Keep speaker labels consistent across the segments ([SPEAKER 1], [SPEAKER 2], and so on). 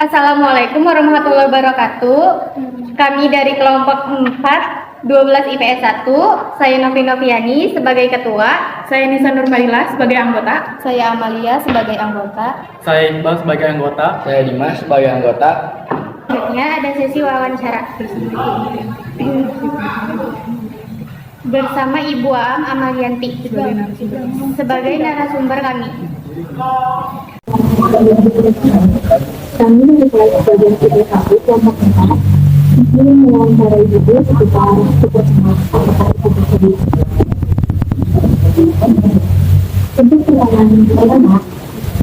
[SPEAKER 1] Assalamualaikum warahmatullahi wabarakatuh. Kami dari kelompok 4, 12 IPS 1. Saya Novi Noviani sebagai ketua.
[SPEAKER 2] Saya Nisa Nurmaila sebagai anggota.
[SPEAKER 1] Saya Amalia sebagai anggota.
[SPEAKER 3] Saya Iqbal sebagai anggota.
[SPEAKER 4] Saya Dimas sebagai anggota.
[SPEAKER 1] Selanjutnya ada sesi wawancara bersama Ibu Aam Amalianti sebagai narasumber kami.
[SPEAKER 5] Kami dari kelas bagian kita satu kelompok 4 ingin mewawancarai Ibu seputar perkembangan tersebut. Untuk pertanyaan pertama,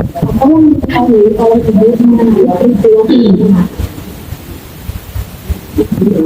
[SPEAKER 5] apa yang diketahui oleh Ibu mengenai peristiwa tersebut?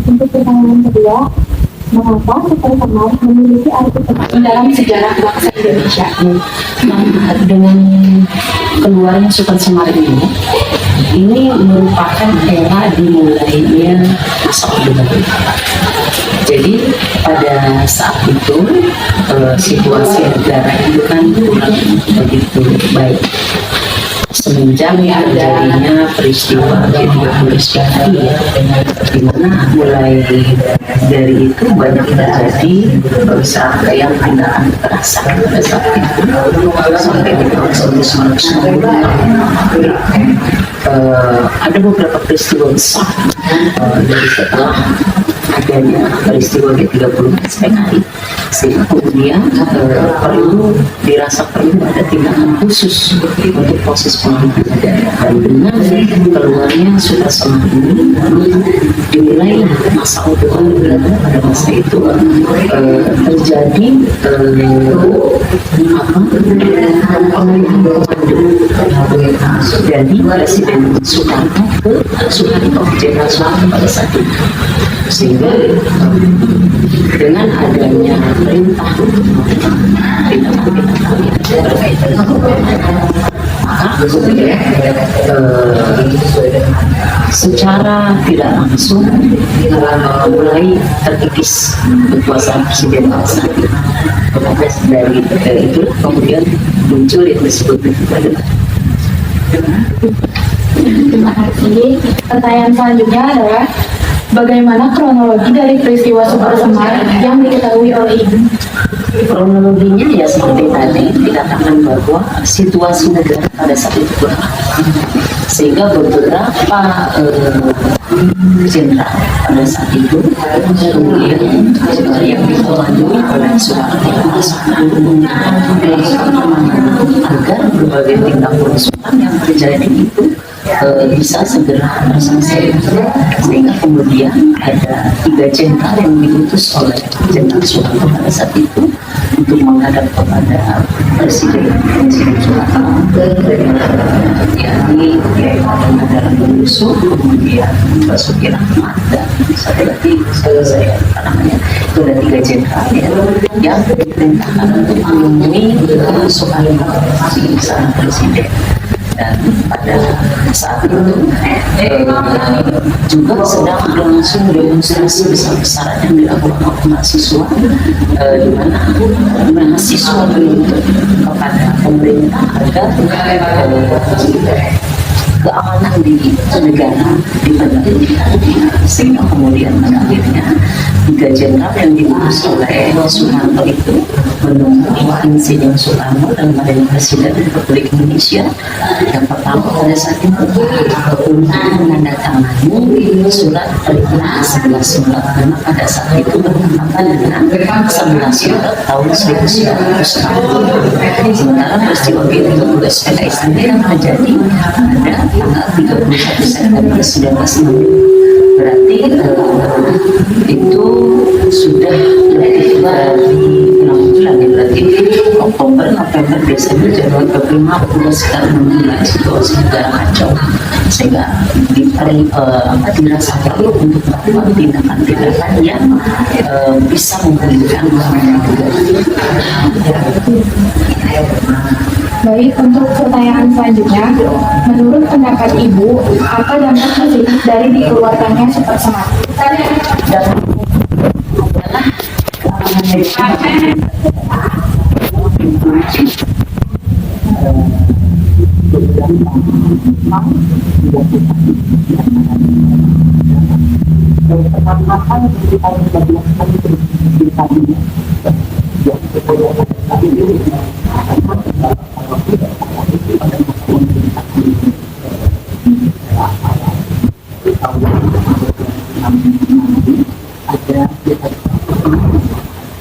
[SPEAKER 5] Untuk pertanyaan kedua, mengapa Super Semar memiliki arti tersebut
[SPEAKER 6] dalam sejarah bangsa Indonesia? Dengan keluarnya Super Semar ini merupakan era dimulainya masa Orde Baru. Jadi pada saat itu situasi negara itu kan kurang begitu baik. Semenjak terjadinya peristiwa G30 ya, di mana mulai dari itu banyak terjadi serangkaian tindakan kekerasan pada saat itu sampai di tahun 1990. Ada beberapa peristiwa besar dari setelah adanya peristiwa G30 SPKI, sehingga kemudian perlu ada tindakan khusus untuk proses pengamanan negara. Dan dengan keluarnya Super Semar ini dimulai masa Orde Baru. Pada masa itu terjadi pengalihan komando dari Presiden Soekarno ke Jenderal Soekarno pada saat itu, sehingga dengan adanya perintah secara tidak langsung mulai terkikis kekuasaan presiden pada saat itu. Dari itu kemudian muncul yang disebut adalah.
[SPEAKER 5] Terima kasih. Pertanyaan selanjutnya adalah bagaimana kronologi dari peristiwa Super Semar yang diketahui oleh Ibu?
[SPEAKER 6] Kronologinya ya seperti tadi dikatakan bahwa situasi negara pada saat itu kurang, sehingga beberapa jenderal pada saat itu kemudian yang dikomandoi oleh Soekarno agar berbagai tindak perusahaan yang terjadi itu bisa segera terselesaikan, sehingga kemudian ada 3 jenderal yang diutus oleh Jenderal Soekarno pada saat itu untuk menghadap kepada Presiden Soekarno, yakni Adalah Yusuf, kemudian Basuki Rahmat, dan satu lagi saya namanya itu ada 3 jenderal yang diperintahkan untuk menemui Soekarno di sana Presiden. Dan pada saat itu juga sedang berlangsung demonstrasi besar-besaran yang dilakukan oleh mahasiswa, di mana mahasiswa menuntut kepada pemerintah agar keamanan di negara diperhatikan, sehingga kemudian akhirnya 3 jenderal yang diutus oleh Soeharto itu menunjuk Insinyur Soekarno dalam adanya Presiden Republik Indonesia yang pertama pada saat itu untuk menandatangani surat perintah 11 surat, karena pada saat itu bertepatan dengan 11 surat tahun 1960. Sementara peristiwa tugas PKI sendiri yang terjadi pada tanggal 31 September 1960. Berarti itu sudah lebih dari 6 bulan ya, berarti Oktober, November, Desember, Januari, Februari, Maret, sekitar 6 bulan situasi negara kacau, sehingga dirasa perlu untuk melakukan tindakan-tindakan yang bisa memulihkan
[SPEAKER 5] Baik, untuk pertanyaan selanjutnya, menurut pendapat Ibu, apa dampak positif dari dikeluarkannya Super Semar?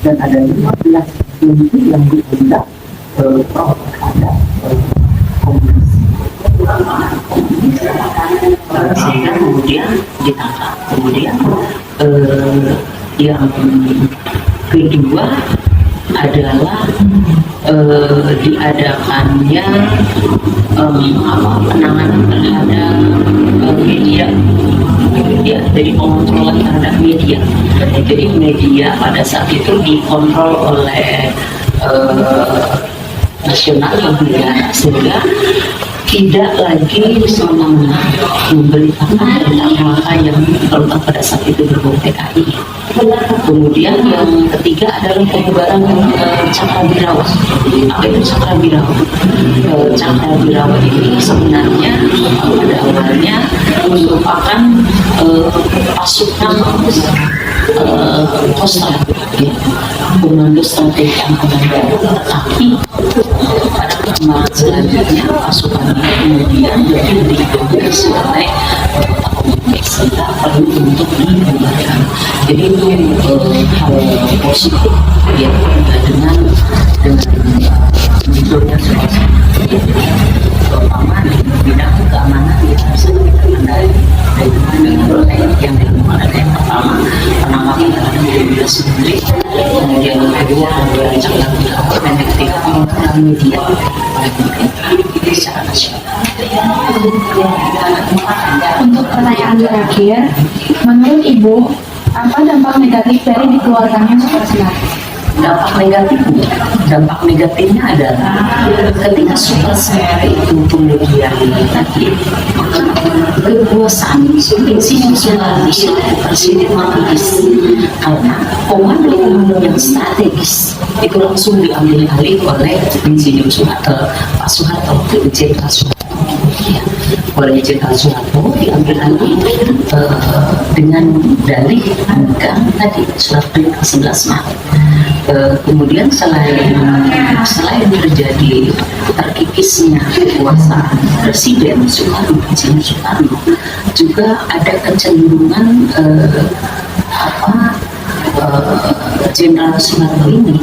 [SPEAKER 6] Dan ada 15 pintu yang diundak terhadap komisi, sehingga kemudian ditangkap. Kemudian yang kedua adalah diadakannya penanganan terhadap media, dari pengontrolan terhadap media. Jadi media pada saat itu dikontrol oleh nasional media, sehingga tidak lagi semena-mena memberitakan tentang hal yang terutama pada saat itu berbau PKI. Kemudian yang ketiga adalah penyebaran Cakrawirawa. Apa itu Cakrawirawa? Cakrawirawa ini sebenarnya pada awalnya merupakan pasukan Kostrad, Komando Strategi Angkatan Darat, tetapi pada perkembangan selanjutnya pasukan ini kemudian didominasi oleh sehingga perlu untuk dibubarkan. Jadi itu hal positif ya, dengan munculnya terutama di bidang keamanan ya, harus kita kendali dengan yang dilakukan ada yang pertama penangkapan terhadap media sendiri, kemudian yang kedua Cakrawirawa, dan yang ketiga pengontrolan media oleh pemerintah secara nasional.
[SPEAKER 5] Untuk pertanyaan terakhir, menurut Ibu, apa dampak negatif dari dikeluarkannya Super Semar?
[SPEAKER 6] Dampak negatifnya adalah ketika Super Semar itu kemudian tadi kekuasaan institusional Presiden Marcos, karena komando yang strategis itu langsung diambil alih oleh Insinyur Soeharto, Pak Soeharto, Jenderal Soeharto. Oleh Jenderal Soeharto diambil alih dengan dalih memegang tadi surat perintah 11 Maret. Kemudian selain terjadi terkikisnya kekuasaan Presiden Soekarno, juga ada kecenderungan Jenderal Soeharto ini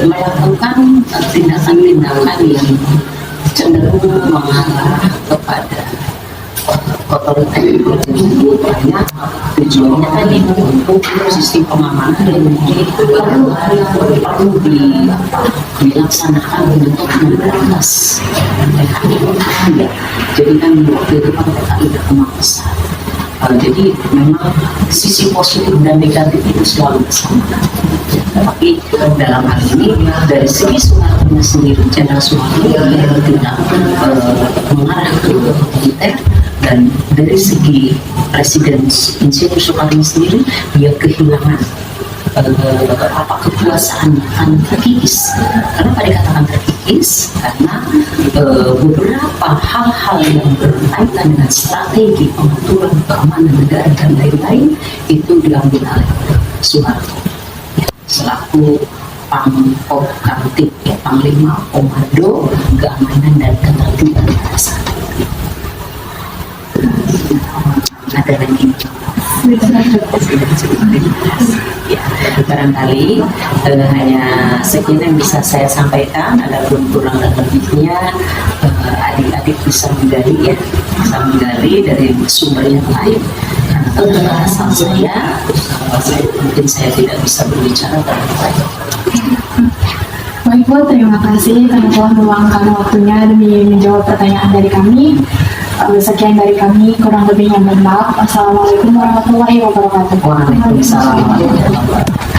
[SPEAKER 6] melakukan tindakan-tindakan yang cenderung mengarah kepada otoriter, banyak tujuannya tadi untuk sistem pengamanan dan perlu dilaksanakan untuk memberantas PKI. Jadi kan waktu itu kan PKI berkembang besar. Jadi memang sisi positif dan negatif itu selalu bersama. Tapi dalam hal ini dari segi Soeharto sendiri, Jenderal Soeharto tidak mengarah ke otoriter, dan dari segi Presiden Insinyur Soekarno sendiri dia kehilangan kekuasaannya kan terkikis. Kenapa dikatakan terkikis? Karena beberapa hal-hal yang berkaitan dengan strategi pengaturan keamanan negara dan lain-lain itu diambil oleh Soeharto ya, selaku Pangkop Kamtib, ya, Panglima Komando Keamanan dan Ketertiban Negara. Ada lagi. Ya, barangkali hanya sekian yang bisa saya sampaikan. Adapun kurang dan lebihnya adik-adik bisa menggali, ya, bisa menggali dari sumber yang lain. Karena tentang asal mungkin saya tidak bisa berbicara terlalu banyak.
[SPEAKER 5] Baik Bu, terima kasih karena telah meluangkan waktunya demi menjawab pertanyaan dari kami. Sekian dari kami, kurang lebihnya mohon maaf. Assalamualaikum warahmatullahi wabarakatuh.
[SPEAKER 6] Waalaikumsalam warahmatullahi wabarakatuh.